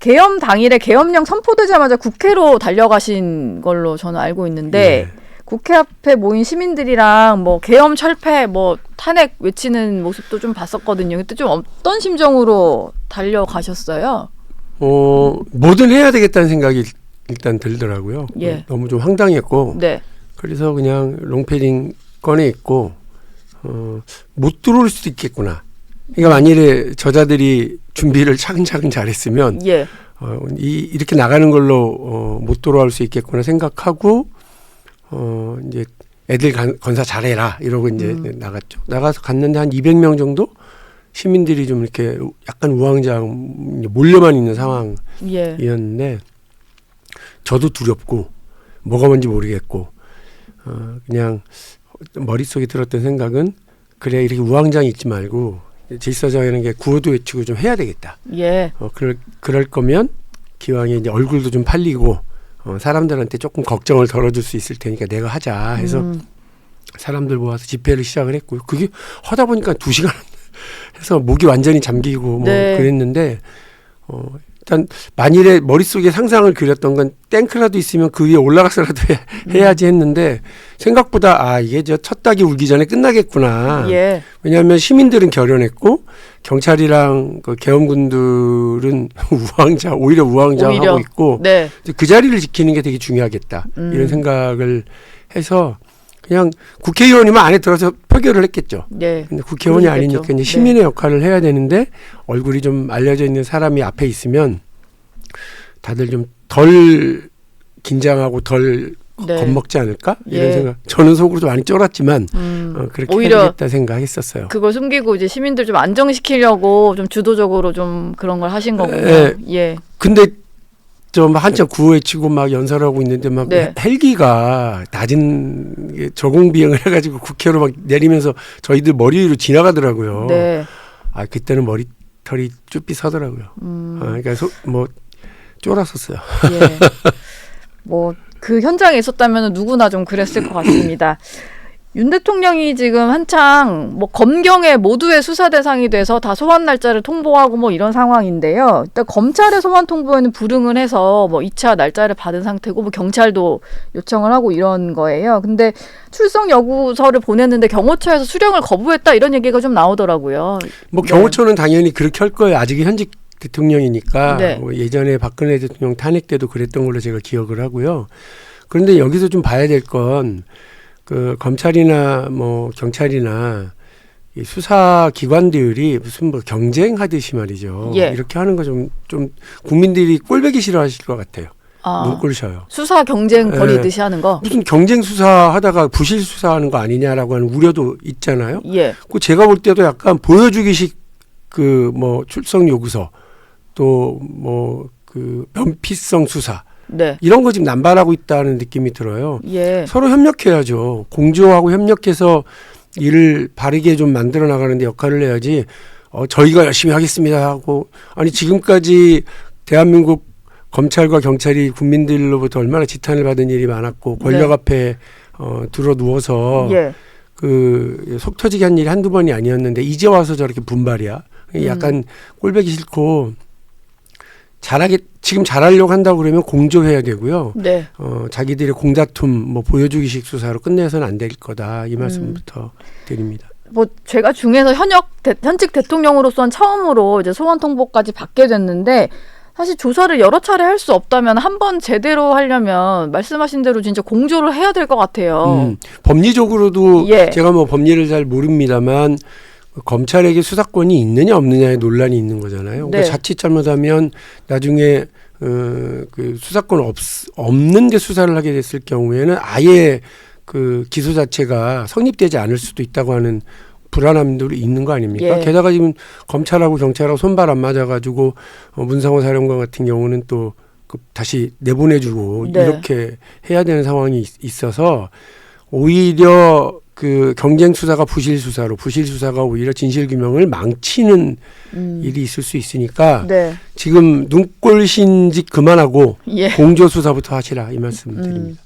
계엄 당일에 계엄령 선포되자마자 국회로 달려가신 걸로 저는 알고 있는데 네. 국회 앞에 모인 시민들이랑 뭐 계엄 철폐 뭐 탄핵 외치는 모습도 좀 봤었거든요. 그때 좀 어떤 심정으로 달려가셨어요? 뭐든 해야 되겠다는 생각이 일단 들더라고요. 예. 너무 좀 황당했고 네. 그래서 그냥 롱패딩 꺼내 입고 못 들어올 수도 있겠구나. 그러니까 만일에 저자들이 준비를 차근차근 잘했으면 예. 이렇게 나가는 걸로 못 돌아올 수 있겠구나 생각하고 이제 애들 건사 잘해라 이러고 이제 나갔죠. 나가서 갔는데 한 200명 정도 시민들이 좀 이렇게 약간 우왕좌왕 몰려만 있는 상황이었는데 저도 두렵고 뭐가 뭔지 모르겠고 그냥 머릿속에 들었던 생각은 그래 이렇게 우왕좌왕 있지 말고 질서정하는 게 구호도 외치고 좀 해야 되겠다. 예. 그럴 거면 기왕에 이제 얼굴도 좀 팔리고 사람들한테 조금 걱정을 덜어줄 수 있을 테니까 내가 하자 해서 사람들 모아서 집회를 시작을 했고요. 그게 하다 보니까 2시간 해서 목이 완전히 잠기고 뭐 네. 그랬는데 일단 만일에 머릿속에 상상을 그렸던 건 탱크라도 있으면 그 위에 올라가서라도 해야지 했는데 생각보다 이게 저 첫 닭이 울기 전에 끝나겠구나. 예. 왜냐하면 시민들은 결연했고 경찰이랑 그 계엄군들은 오히려 우왕좌왕하고 있고 네. 그 자리를 지키는 게 되게 중요하겠다. 이런 생각을 해서 그냥 국회의원이면 안에 들어서 표결을 했겠죠. 네. 근데 국회의원이 그러겠죠. 아니니까 이제 시민의 역할을 해야 되는데 얼굴이 좀 알려져 있는 사람이 앞에 있으면 다들 좀 덜 긴장하고 덜 네. 겁먹지 않을까? 이런 예. 생각. 저는 속으로 좀 많이 쫄았지만 그렇게 오히려 해야 되겠다 생각했었어요. 그걸 숨기고 이제 시민들 좀 안정시키려고 좀 주도적으로 좀 그런 걸 하신 거군요. 예. 근데 좀 한참 구호외치고 막 연설하고 있는데 막 네. 헬기가 낮은 저공 비행을 해가지고 국회로 막 내리면서 저희들 머리 위로 지나가더라고요. 네. 그때는 머리털이 쭈삐 서더라고요. 그러니까 뭐 쫄았었어요. 예. 뭐 그 현장에 있었다면 누구나 좀 그랬을 것 같습니다. 윤 대통령이 지금 한창 뭐 검경의 모두의 수사 대상이 돼서 다 소환 날짜를 통보하고 뭐 이런 상황인데요. 일단 검찰의 소환 통보에는 불응을 해서 뭐 2차 날짜를 받은 상태고 뭐 경찰도 요청을 하고 이런 거예요. 근데 출석 요구서를 보냈는데 경호처에서 수령을 거부했다 이런 얘기가 좀 나오더라고요. 뭐 네. 경호처는 당연히 그렇게 할 거예요. 아직은 현직 대통령이니까 네. 뭐 예전에 박근혜 대통령 탄핵 때도 그랬던 걸로 제가 기억을 하고요. 그런데 여기서 좀 봐야 될 건 그 검찰이나 뭐 경찰이나 이 수사 기관들이 무슨 뭐 경쟁하듯이 말이죠. 예. 이렇게 하는 거 좀 국민들이 꼴보기 싫어하실 것 같아요. 눈꼴 셔요. 수사 경쟁 벌이듯이 하는 거. 무슨 경쟁 수사하다가 부실 수사하는 거 아니냐라고 하는 우려도 있잖아요. 예. 그 제가 볼 때도 약간 보여주기식 그 뭐 출석 요구서 또 뭐 그 면피성 수사 네. 이런 거 지금 남발하고 있다는 느낌이 들어요. 예. 서로 협력해야죠. 공조하고 협력해서 일을 바르게 좀 만들어 나가는데 역할을 해야지. 저희가 열심히 하겠습니다 하고 아니 지금까지 대한민국 검찰과 경찰이 국민들로부터 얼마나 지탄을 받은 일이 많았고 권력 네. 앞에 들어 누워서 예. 그 속 터지게 한 일이 한두 번이 아니었는데 이제 와서 저렇게 분발이야. 약간 꼴보기 싫고 지금 잘하려고 한다고 그러면 공조해야 되고요. 네. 자기들의 공다툼 뭐 보여주기식 수사로 끝내서는 안 될 거다. 이 말씀부터 드립니다. 뭐 제가 중에서 현직 대통령으로서는 처음으로 이제 소환 통보까지 받게 됐는데 사실 조사를 여러 차례 할 수 없다면 한 번 제대로 하려면 말씀하신 대로 진짜 공조를 해야 될 것 같아요. 법리적으로도 예. 제가 뭐 법리를 잘 모릅니다만 검찰에게 수사권이 있느냐 없느냐의 논란이 있는 거잖아요. 그러니까 네. 자칫 잘못하면 나중에 그 수사권 없는데 수사를 하게 됐을 경우에는 아예 그 기소 자체가 성립되지 않을 수도 있다고 하는 불안함들이 있는 거 아닙니까? 예. 게다가 지금 검찰하고 경찰하고 손발 안 맞아가지고 문상호 사령관 같은 경우는 또 다시 내보내주고 네. 이렇게 해야 되는 상황이 있어서 오히려 그 경쟁 수사가 부실 수사가 오히려 진실 규명을 망치는 일이 있을 수 있으니까 네. 지금 눈꼴 신직 그만하고 예. 공조 수사부터 하시라 이 말씀 드립니다.